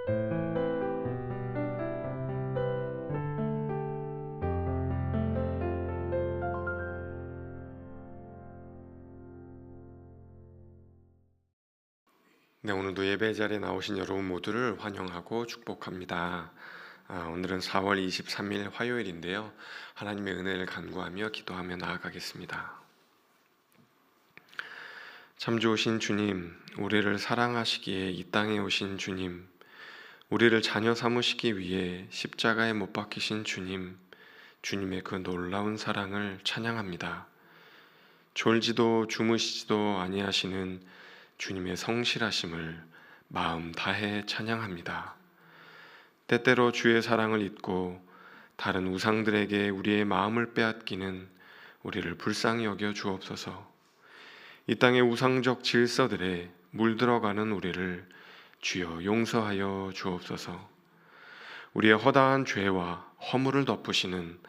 네, 오늘도 예배 자리에 나오신 여러분 모두를 환영하고 축복합니다. 오늘은 4월 23일 화요일인데요. 하나님의 은혜를 간구하며 기도하며 나아가겠습니다. 참 좋으신 주님, 우리를 사랑하시기에 이 땅에 오신 주님, 우리를 자녀 삼으시기 위해 십자가에 못 박히신 주님, 주님의 그 놀라운 사랑을 찬양합니다. 졸지도 주무시지도 아니하시는 주님의 성실하심을 마음 다해 찬양합니다. 때때로 주의 사랑을 잊고 다른 우상들에게 우리의 마음을 빼앗기는 우리를 불쌍히 여겨 주옵소서. 이 땅의 우상적 질서들에 물들어가는 우리를 주여 용서하여 주옵소서. 우리의 허다한 죄와 허물을 덮으시는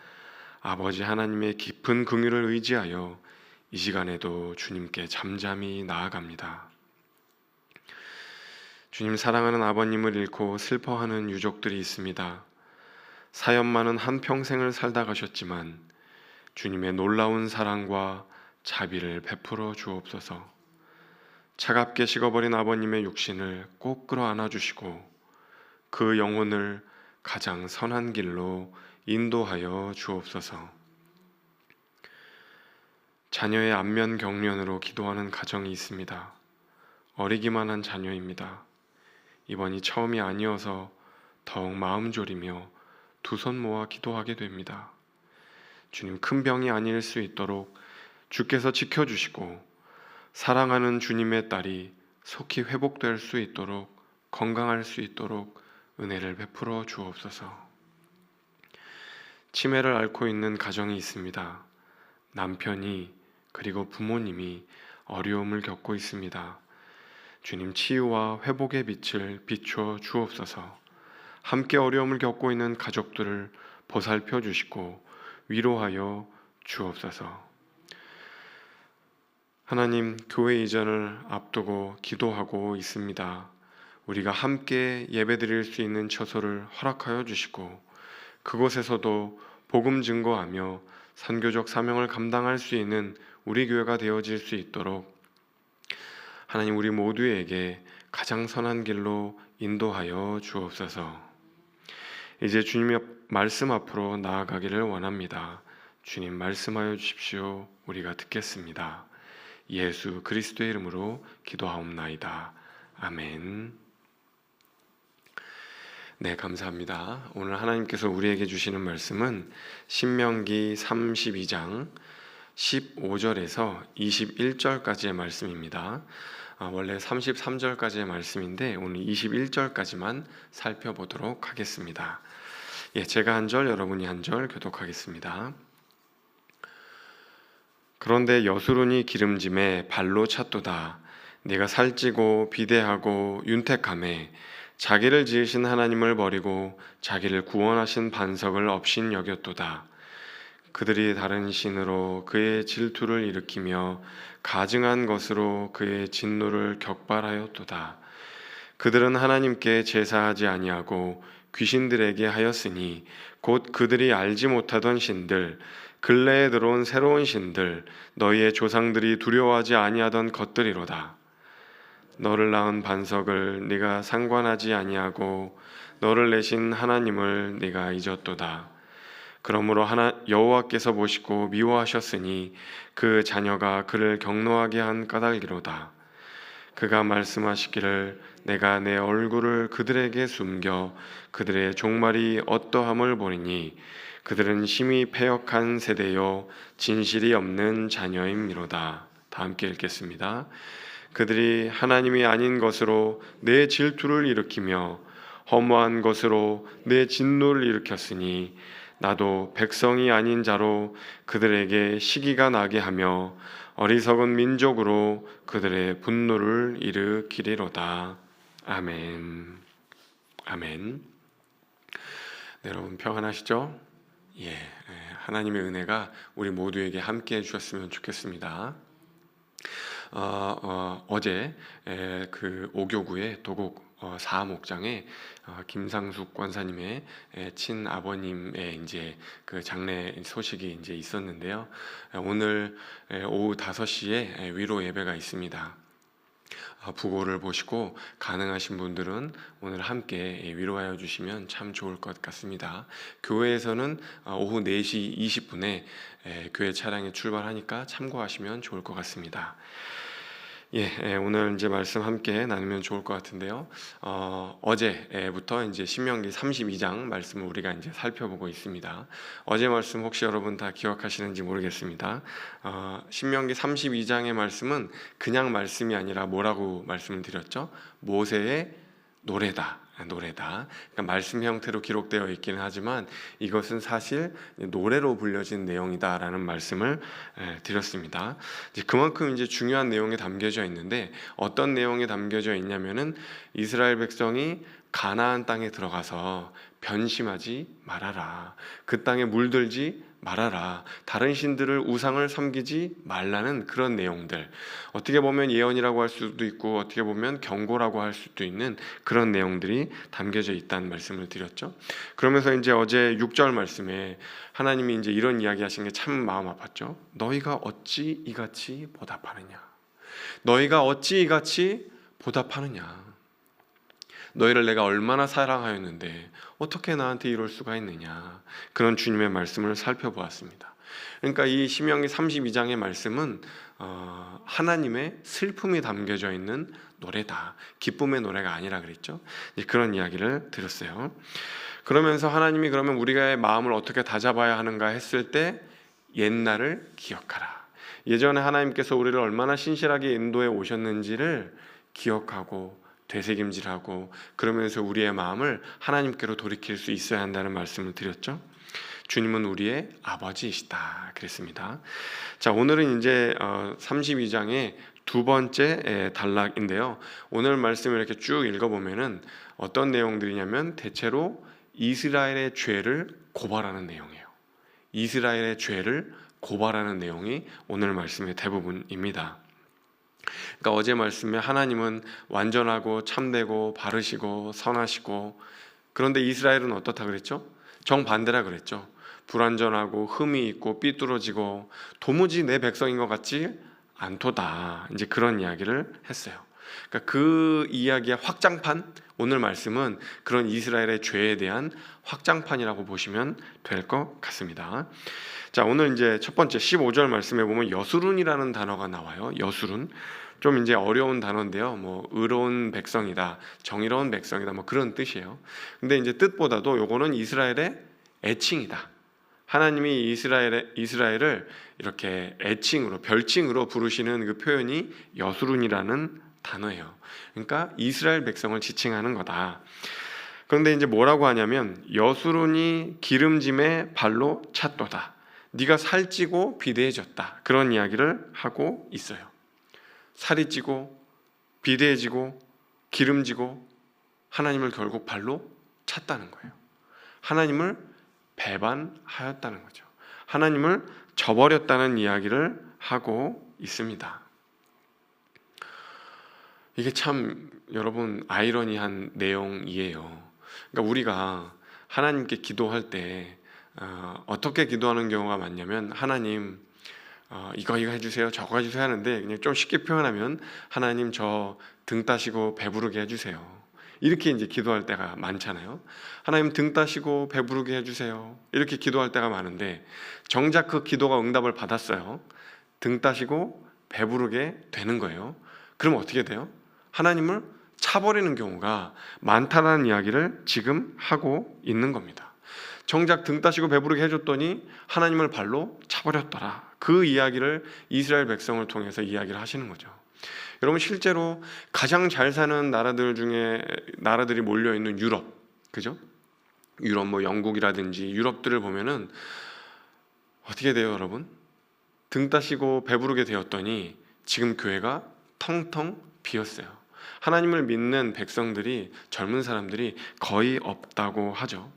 아버지 하나님의 깊은 긍휼을 의지하여 이 시간에도 주님께 잠잠히 나아갑니다. 주님, 사랑하는 아버님을 잃고 슬퍼하는 유족들이 있습니다. 사연 많은 한평생을 살다 가셨지만 주님의 놀라운 사랑과 자비를 베풀어 주옵소서. 차갑게 식어버린 아버님의 육신을 꼭 끌어안아 주시고 그 영혼을 가장 선한 길로 인도하여 주옵소서. 자녀의 안면 경련으로 기도하는 가정이 있습니다. 어리기만 한 자녀입니다. 이번이 처음이 아니어서 더욱 마음 졸이며 두 손 모아 기도하게 됩니다. 주님, 큰 병이 아닐 수 있도록 주께서 지켜주시고 사랑하는 주님의 딸이 속히 회복될 수 있도록, 건강할 수 있도록 은혜를 베풀어 주옵소서. 치매를 앓고 있는 가정이 있습니다. 남편이 그리고 부모님이 어려움을 겪고 있습니다. 주님, 치유와 회복의 빛을 비춰 주옵소서. 함께 어려움을 겪고 있는 가족들을 보살펴 주시고 위로하여 주옵소서. 하나님, 교회 이전을 앞두고 기도하고 있습니다. 우리가 함께 예배드릴 수 있는 처소를 허락하여 주시고 그곳에서도 복음 증거하며 선교적 사명을 감당할 수 있는 우리 교회가 되어질 수 있도록 하나님, 우리 모두에게 가장 선한 길로 인도하여 주옵소서. 이제 주님의 말씀 앞으로 나아가기를 원합니다. 주님, 말씀하여 주십시오. 우리가 듣겠습니다. 예수 그리스도의 이름으로 기도하옵나이다. 아멘. 네, 감사합니다. 오늘 하나님께서 우리에게 주시는 말씀은 신명기 32장 15절에서 21절까지의 말씀입니다. 원래 33절까지의 말씀인데 오늘 21절까지만 살펴보도록 하겠습니다. 제가 한 절, 여러분이 한 절 교독하겠습니다. 그런데 여수론이 기름짐에 발로 찼도다. 네가 살찌고 비대하고 윤택하매 자기를 지으신 하나님을 버리고 자기를 구원하신 반석을 업신 여겼도다. 그들이 다른 신으로 그의 질투를 일으키며 가증한 것으로 그의 진노를 격발하였도다. 그들은 하나님께 제사하지 아니하고 귀신들에게 하였으니 곧 그들이 알지 못하던 신들, 근래에 들어온 새로운 신들, 너희의 조상들이 두려워하지 아니하던 것들이로다. 너를 낳은 반석을 네가 상관하지 아니하고 너를 내신 하나님을 네가 잊었도다. 그러므로 여호와께서 보시고 미워하셨으니 그 자녀가 그를 경노하게 한 까닭이로다. 그가 말씀하시기를 내가 내 얼굴을 그들에게 숨겨 그들의 종말이 어떠함을 보리니 그들은 심히 패역한 세대요 진실이 없는 자녀임이로다. 다 함께 읽겠습니다. 그들이 하나님이 아닌 것으로 내 질투를 일으키며 허무한 것으로 내 진노를 일으켰으니 나도 백성이 아닌 자로 그들에게 시기가 나게 하며 어리석은 민족으로 그들의 분노를 일으키리로다. 아멘. 아멘. 네, 여러분 평안하시죠? 하나님의 은혜가 우리 모두에게 함께 해주셨으면 좋겠습니다. 어제 그 5교구의 도곡 사목장에 김상숙 권사님의 친아버님의 이제 그 장례 소식이 이제 있었는데요. 오늘 오후 5시에 위로 예배가 있습니다. 부고를 보시고 가능하신 분들은 오늘 함께 위로하여 주시면 참 좋을 것 같습니다. 교회에서는 오후 4시 20분에 교회 차량에 출발하니까 참고하시면 좋을 것 같습니다. 오늘 이제 말씀 함께 나누면 좋을 것 같은데요. 어제부터 이제 신명기 32장 말씀을 우리가 이제 살펴보고 있습니다. 어제 말씀 혹시 여러분 다 기억하시는지 모르겠습니다. 신명기 32장의 말씀은 그냥 말씀이 아니라 뭐라고 말씀을 드렸죠? 모세의 노래다. 그러니까 말씀 형태로 기록되어 있기는 하지만 이것은 사실 노래로 불려진 내용이다라는 말씀을 드렸습니다. 그만큼 이제 중요한 내용이 담겨져 있는데 어떤 내용이 담겨져 있냐면은 이스라엘 백성이 가나안 땅에 들어가서 변심하지 말아라. 그 땅에 물들지 말아라. 다른 신들을 우상을 섬기지 말라는 그런 내용들. 어떻게 보면 예언이라고 할 수도 있고 어떻게 보면 경고라고 할 수도 있는 그런 내용들이 담겨져 있다는 말씀을 드렸죠. 그러면서 이제 어제 6절 말씀에 하나님이 이제 이런 이야기 하신 게 참 마음 아팠죠. 너희가 어찌 이같이 보답하느냐. 너희가 어찌 이같이 보답하느냐. 너희를 내가 얼마나 사랑하였는데 어떻게 나한테 이럴 수가 있느냐. 그런 주님의 말씀을 살펴보았습니다. 그러니까 이 신명기 32장의 말씀은 하나님의 슬픔이 담겨져 있는 노래다. 기쁨의 노래가 아니라 그랬죠. 그런 이야기를 드렸어요. 그러면서 하나님이 그러면 우리의 마음을 어떻게 다잡아야 하는가 했을 때 옛날을 기억하라. 예전에 하나님께서 우리를 얼마나 신실하게 인도해 오셨는지를 기억하고 되새김질하고 그러면서 우리의 마음을 하나님께로 돌이킬 수 있어야 한다는 말씀을 드렸죠. 주님은 우리의 아버지이시다 그랬습니다. 자, 오늘은 이제 32장의 두 번째 단락인데요. 오늘 말씀을 이렇게 쭉 읽어보면은 어떤 내용들이냐면 대체로 이스라엘의 죄를 고발하는 내용이에요. 이스라엘의 죄를 고발하는 내용이 오늘 말씀의 대부분입니다. 그러니까 어제 말씀에 하나님은 완전하고 참되고 바르시고 선하시고 그런데 이스라엘은 어떻다 그랬죠? 정반대라 그랬죠. 불완전하고 흠이 있고 삐뚤어지고 도무지 내 백성인 것 같지 않도다. 이제 그런 이야기를 했어요. 그러니까 그 이야기의 확장판, 오늘 말씀은 그런 이스라엘의 죄에 대한 확장판이라고 보시면 될 것 같습니다. 자, 오늘 이제 첫 번째 15절 말씀에 보면 여수룬이라는 단어가 나와요. 여수룬. 좀 이제 어려운 단어인데요. 뭐 의로운 백성이다, 정의로운 백성이다, 뭐 그런 뜻이에요. 근데 이제 뜻보다도 요거는 이스라엘의 애칭이다. 하나님이 이스라엘을 이렇게 애칭으로, 별칭으로 부르시는 그 표현이 여수룬이라는 단어예요. 그러니까 이스라엘 백성을 지칭하는 거다. 그런데 이제 뭐라고 하냐면 여수룬이 기름짐에 발로 찼도다. 네가 살찌고 비대해졌다. 그런 이야기를 하고 있어요. 살이 찌고 비대해지고 기름지고 하나님을 결국 발로 찼다는 거예요. 하나님을 배반하였다는 거죠. 하나님을 저버렸다는 이야기를 하고 있습니다. 이게 참 여러분 아이러니한 내용이에요. 그러니까 우리가 하나님께 기도할 때 어떻게 기도하는 경우가 많냐면 하나님 이거 해주세요, 저거 해주세요 하는데 그냥 좀 쉽게 표현하면 하나님 저 등 따시고 배부르게 해주세요. 이렇게 이제 기도할 때가 많잖아요. 하나님 등 따시고 배부르게 해주세요. 이렇게 기도할 때가 많은데 정작 그 기도가 응답을 받았어요. 등 따시고 배부르게 되는 거예요. 그럼 어떻게 돼요? 하나님을 차버리는 경우가 많다는 이야기를 지금 하고 있는 겁니다. 정작 등 따시고 배부르게 해줬더니 하나님을 발로 차버렸더라. 그 이야기를 이스라엘 백성을 통해서 이야기를 하시는 거죠. 여러분 실제로 가장 잘 사는 나라들 중에 나라들이 몰려 있는 유럽, 그죠? 유럽 뭐 영국이라든지 유럽들을 보면은 어떻게 돼요, 여러분? 등 따시고 배부르게 되었더니 지금 교회가 텅텅 비었어요. 하나님을 믿는 백성들이, 젊은 사람들이 거의 없다고 하죠.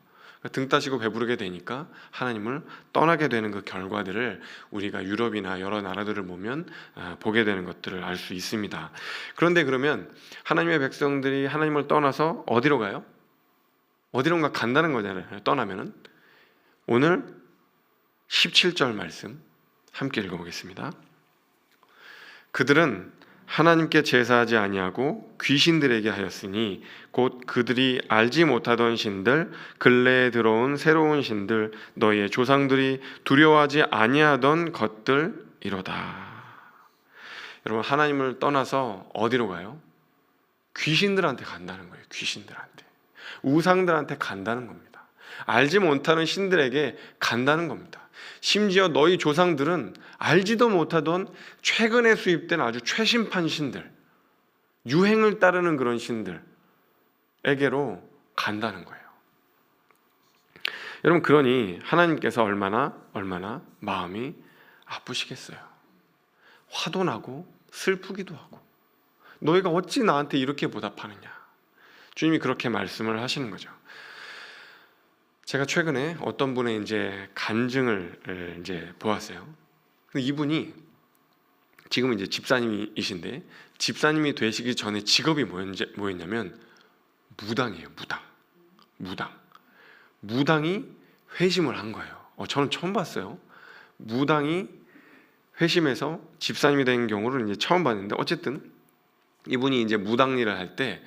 등 따시고 배부르게 되니까 하나님을 떠나게 되는 그 결과들을 우리가 유럽이나 여러 나라들을 보면 보게 되는 것들을 알 수 있습니다. 그런데 그러면 하나님의 백성들이 하나님을 떠나서 어디로 가요? 어디론가 간다는 거잖아요. 떠나면은. 오늘 17절 말씀 함께 읽어보겠습니다. 그들은 하나님께 제사하지 아니하고 귀신들에게 하였으니 곧 그들이 알지 못하던 신들, 근래에 들어온 새로운 신들, 너희의 조상들이 두려워하지 아니하던 것들이로다. 여러분, 하나님을 떠나서 어디로 가요? 귀신들한테 간다는 거예요. 귀신들한테, 우상들한테 간다는 겁니다. 알지 못하는 신들에게 간다는 겁니다. 심지어 너희 조상들은 알지도 못하던 최근에 수입된 아주 최신판 신들, 유행을 따르는 그런 신들에게로 간다는 거예요. 여러분, 그러니 하나님께서 얼마나 마음이 아프시겠어요. 화도 나고 슬프기도 하고, 너희가 어찌 나한테 이렇게 보답하느냐. 주님이 그렇게 말씀을 하시는 거죠. 제가 최근에 어떤 분의 이제 간증을 이제 보았어요. 근데 이분이 지금은 이제 집사님이신데, 집사님이 되시기 전에 직업이 뭐였냐면 무당이에요. 무당이 회심을 한 거예요. 저는 처음 봤어요. 무당이 회심해서 집사님이 된 경우를 이제 처음 봤는데, 어쨌든 이분이 이제 무당 일을 할 때,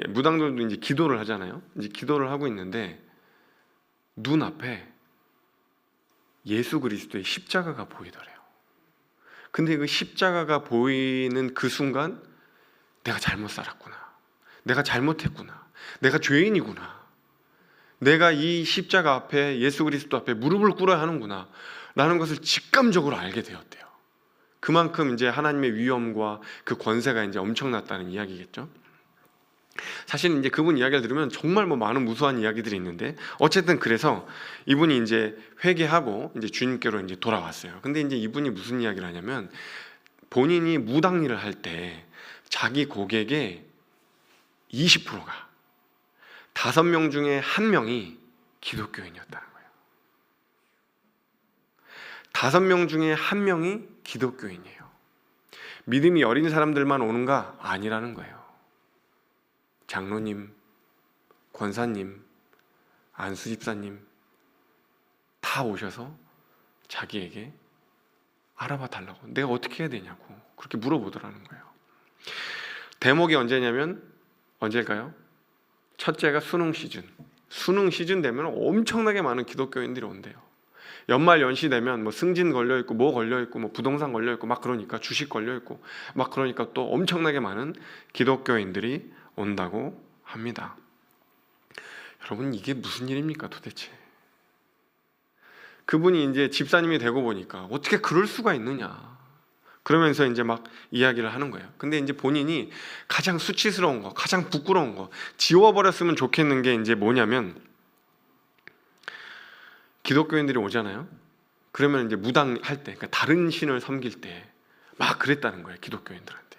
무당들도 이제 기도를 하잖아요. 이제 기도를 하고 있는데 눈앞에 예수 그리스도의 십자가가 보이더래요. 근데 그 십자가가 보이는 그 순간, 내가 잘못 살았구나, 내가 잘못했구나, 내가 죄인이구나, 내가 이 십자가 앞에, 예수 그리스도 앞에 무릎을 꿇어야 하는구나 라는 것을 직감적으로 알게 되었대요. 그만큼 이제 하나님의 위엄과 그 권세가 이제 엄청났다는 이야기겠죠. 사실 이제 그분 이야기를 들으면 정말 많은 무수한 이야기들이 있는데, 어쨌든 그래서 이분이 이제 회개하고 이제 주님께로 이제 돌아왔어요. 근데 이제 이분이 무슨 이야기를 하냐면, 본인이 무당 일을 할 때 자기 고객의 20%가 5명 중에 1명이 기독교인이었다는 거예요. 5명 중에 1명이 기독교인이에요. 믿음이 어린 사람들만 오는가? 아니라는 거예요. 장로님, 권사님, 안수집사님 다 오셔서 자기에게 알아봐 달라고, 내가 어떻게 해야 되냐고 그렇게 물어보더라는 거예요. 대목이 언제일까요? 첫째가 수능 시즌 되면 엄청나게 많은 기독교인들이 온대요. 연말 연시 되면 승진 걸려있고 뭐 걸려있고 뭐 부동산 걸려있고 막 그러니까, 주식 걸려있고 막 그러니까 또 엄청나게 많은 기독교인들이 온다고 합니다. 여러분, 이게 무슨 일입니까 도대체? 그분이 이제 집사님이 되고 보니까 어떻게 그럴 수가 있느냐 그러면서 이제 막 이야기를 하는 거예요. 근데 이제 본인이 가장 수치스러운 거, 가장 부끄러운 거, 지워버렸으면 좋겠는 게 이제 뭐냐면, 기독교인들이 오잖아요. 그러면 이제 무당할 때, 그러니까 다른 신을 섬길 때 막 그랬다는 거예요. 기독교인들한테,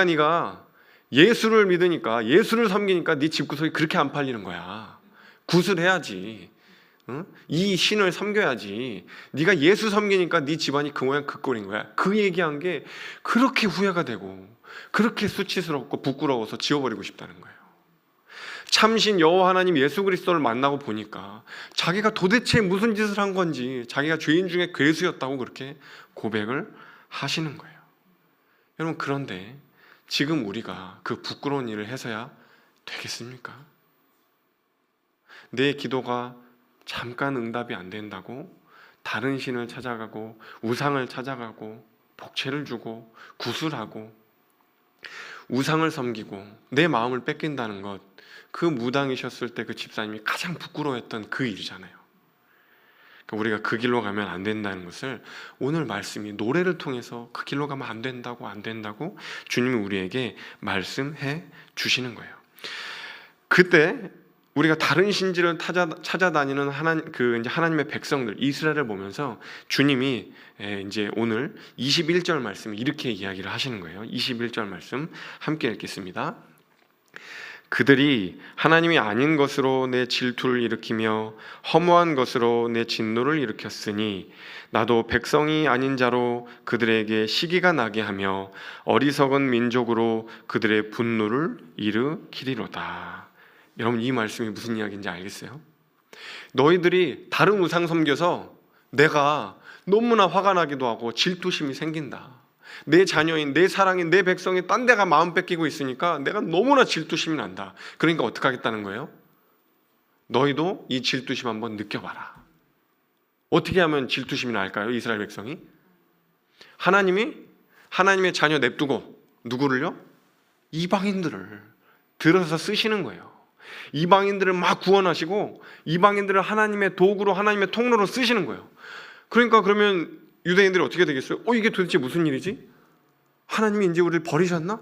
네가 예수를 믿으니까, 예수를 섬기니까 네 집구석이 그렇게 안 팔리는 거야. 구슬해야지. 응? 이 신을 섬겨야지. 네가 예수 섬기니까 네 집안이 그 모양 그 꼴인 거야. 그 얘기한 게 그렇게 후회가 되고 그렇게 수치스럽고 부끄러워서 지워버리고 싶다는 거예요. 참신 여호와 하나님 예수 그리스도를 만나고 보니까 자기가 도대체 무슨 짓을 한 건지, 자기가 죄인 중에 괴수였다고 그렇게 고백을 하시는 거예요. 여러분, 그런데 지금 우리가 그 부끄러운 일을 해서야 되겠습니까? 내 기도가 잠깐 응답이 안 된다고 다른 신을 찾아가고 우상을 찾아가고 복채를 주고 구슬하고 우상을 섬기고 내 마음을 뺏긴다는 것, 그 무당이셨을 때 그 집사님이 가장 부끄러워했던 그 일이잖아요. 그러니까 우리가 그 길로 가면 안 된다는 것을 오늘 말씀이, 노래를 통해서 그 길로 가면 안 된다고 주님이 우리에게 말씀해 주시는 거예요. 그때 우리가 다른 신지를 찾아다니는 하나님의 백성들, 이스라엘을 보면서 주님이 이제 오늘 21절 말씀 이렇게 이야기를 하시는 거예요. 21절 말씀 함께 읽겠습니다. 그들이 하나님이 아닌 것으로 내 질투를 일으키며 허무한 것으로 내 진노를 일으켰으니 나도 백성이 아닌 자로 그들에게 시기가 나게 하며 어리석은 민족으로 그들의 분노를 일으키리로다. 여러분, 이 말씀이 무슨 이야기인지 알겠어요? 너희들이 다른 우상 섬겨서 내가 너무나 화가 나기도 하고 질투심이 생긴다. 내 자녀인, 내 사랑인, 내 백성이 딴 데가 마음 뺏기고 있으니까 내가 너무나 질투심이 난다. 그러니까 어떻게 하겠다는 거예요? 너희도 이 질투심 한번 느껴봐라. 어떻게 하면 질투심이 날까요? 이스라엘 백성이? 하나님이 하나님의 자녀 냅두고 누구를요? 이방인들을 들어서 쓰시는 거예요. 이방인들을 막 구원하시고 이방인들을 하나님의 도구로, 하나님의 통로로 쓰시는 거예요. 그러니까 그러면 유대인들이 어떻게 되겠어요? 이게 도대체 무슨 일이지? 하나님이 이제 우리를 버리셨나?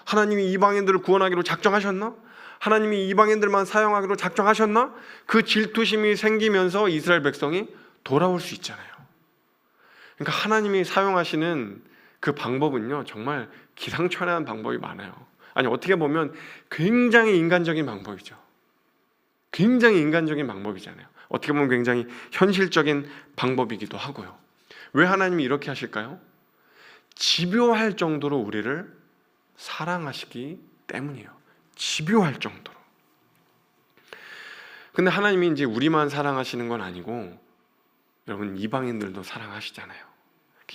하나님이 이방인들을 구원하기로 작정하셨나? 하나님이 이방인들만 사용하기로 작정하셨나? 그 질투심이 생기면서 이스라엘 백성이 돌아올 수 있잖아요. 그러니까 하나님이 사용하시는 그 방법은요, 정말 기상천외한 방법이 많아요. 아니, 어떻게 보면 굉장히 인간적인 방법이죠. 굉장히 인간적인 방법이잖아요. 어떻게 보면 굉장히 현실적인 방법이기도 하고요. 왜 하나님이 이렇게 하실까요? 집요할 정도로 우리를 사랑하시기 때문이에요. 집요할 정도로. 근데 하나님이 이제 우리만 사랑하시는 건 아니고 여러분, 이방인들도 사랑하시잖아요.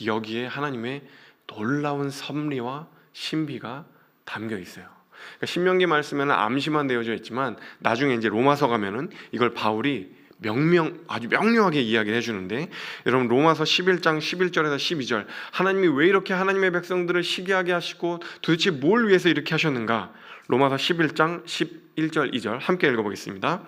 여기에 하나님의 놀라운 섭리와 신비가 담겨 있어요. 그러니까 신명기 말씀에는 암시만 되어져 있지만 나중에 이제 로마서 가면은 이걸 바울이 아주 명료하게 이야기를 해주는데, 여러분 로마서 11장 11절에서 12절, 하나님이 왜 이렇게 하나님의 백성들을 시기하게 하시고 도대체 뭘 위해서 이렇게 하셨는가? 로마서 11장 11절 2절 함께 읽어보겠습니다.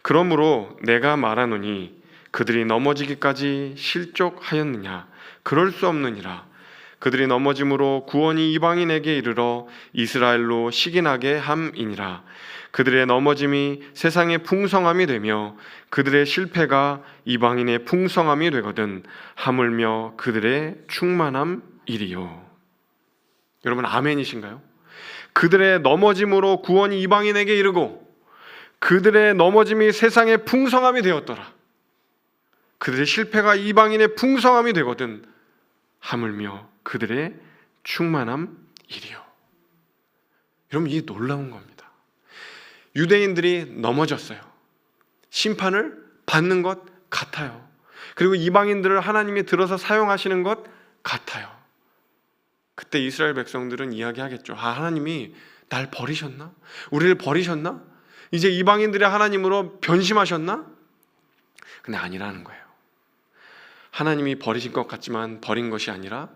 그러므로 내가 말하노니 그들이 넘어지기까지 실족하였느냐? 그럴 수 없느니라. 그들이 넘어짐으로 구원이 이방인에게 이르러 이스라엘로 시기나게 함이니라. 그들의 넘어짐이 세상의 풍성함이 되며 그들의 실패가 이방인의 풍성함이 되거든 하물며 그들의 충만함이리요. 여러분, 아멘이신가요? 그들의 넘어짐으로 구원이 이방인에게 이르고 그들의 넘어짐이 세상의 풍성함이 되었더라. 그들의 실패가 이방인의 풍성함이 되거든 하물며 그들의 충만함이리요. 여러분, 이게 놀라운 겁니다. 유대인들이 넘어졌어요. 심판을 받는 것 같아요. 그리고 이방인들을 하나님이 들어서 사용하시는 것 같아요. 그때 이스라엘 백성들은 이야기하겠죠. 하나님이 날 버리셨나? 우리를 버리셨나? 이제 이방인들의 하나님으로 변심하셨나? 근데 아니라는 거예요. 하나님이 버리신 것 같지만 버린 것이 아니라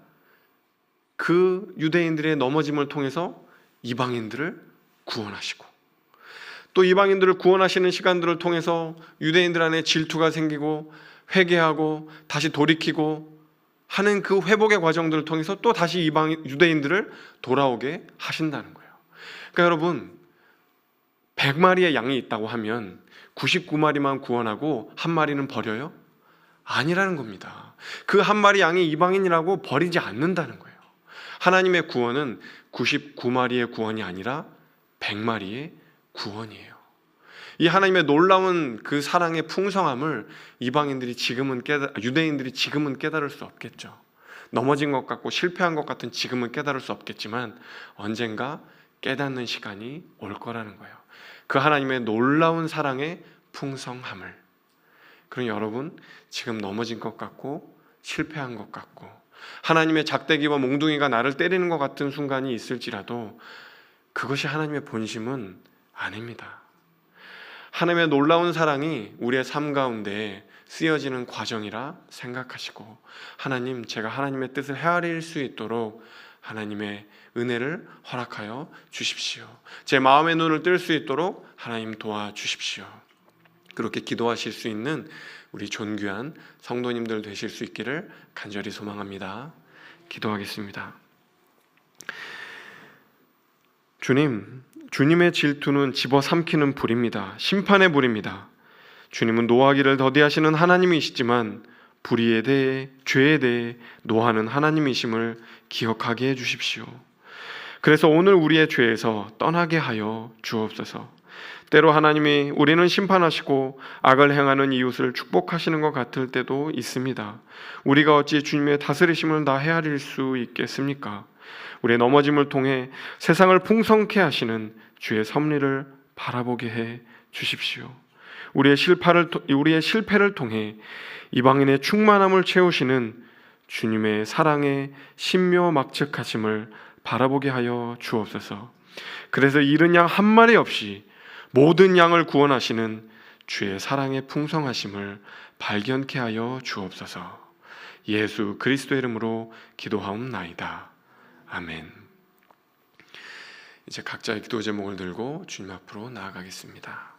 그 유대인들의 넘어짐을 통해서 이방인들을 구원하시고, 또 이방인들을 구원하시는 시간들을 통해서 유대인들 안에 질투가 생기고 회개하고 다시 돌이키고 하는 그 회복의 과정들을 통해서 또 다시 유대인들을 돌아오게 하신다는 거예요. 그러니까 여러분, 100마리의 양이 있다고 하면 99마리만 구원하고 한 마리는 버려요? 아니라는 겁니다. 그 한 마리 양이 이방인이라고 버리지 않는다는 거예요. 하나님의 구원은 99마리의 구원이 아니라 100마리의 구원이에요. 이 하나님의 놀라운 그 사랑의 풍성함을 유대인들이 지금은 깨달을 수 없겠죠. 넘어진 것 같고 실패한 것 같은 지금은 깨달을 수 없겠지만 언젠가 깨닫는 시간이 올 거라는 거예요. 그 하나님의 놀라운 사랑의 풍성함을. 그럼 여러분, 지금 넘어진 것 같고 실패한 것 같고 하나님의 작대기와 몽둥이가 나를 때리는 것 같은 순간이 있을지라도 그것이 하나님의 본심은 아닙니다. 하나님의 놀라운 사랑이 우리의 삶 가운데 쓰여지는 과정이라 생각하시고, 하나님, 제가 하나님의 뜻을 헤아릴 수 있도록 하나님의 은혜를 허락하여 주십시오. 제 마음의 눈을 뜰 수 있도록 하나님 도와주십시오. 그렇게 기도하실 수 있는 우리 존귀한 성도님들 되실 수 있기를 간절히 소망합니다. 기도하겠습니다. 주님의 질투는 집어삼키는 불입니다. 심판의 불입니다. 주님은 노하기를 더디하시는 하나님이시지만 불의에 대해, 죄에 대해 노하는 하나님이심을 기억하게 해주십시오. 그래서 오늘 우리의 죄에서 떠나게 하여 주옵소서. 때로 하나님이 우리는 심판하시고 악을 행하는 이웃을 축복하시는 것 같을 때도 있습니다. 우리가 어찌 주님의 다스리심을 다 헤아릴 수 있겠습니까? 우리의 넘어짐을 통해 세상을 풍성케 하시는 주의 섭리를 바라보게 해 주십시오. 우리의 실패를 통해 이방인의 충만함을 채우시는 주님의 사랑의 신묘막측하심을 바라보게 하여 주옵소서. 그래서 잃은 양 한 마리 없이 모든 양을 구원하시는 주의 사랑의 풍성하심을 발견케 하여 주옵소서. 예수 그리스도의 이름으로 기도하옵나이다. 아멘. 이제 각자의 기도 제목을 들고 주님 앞으로 나아가겠습니다.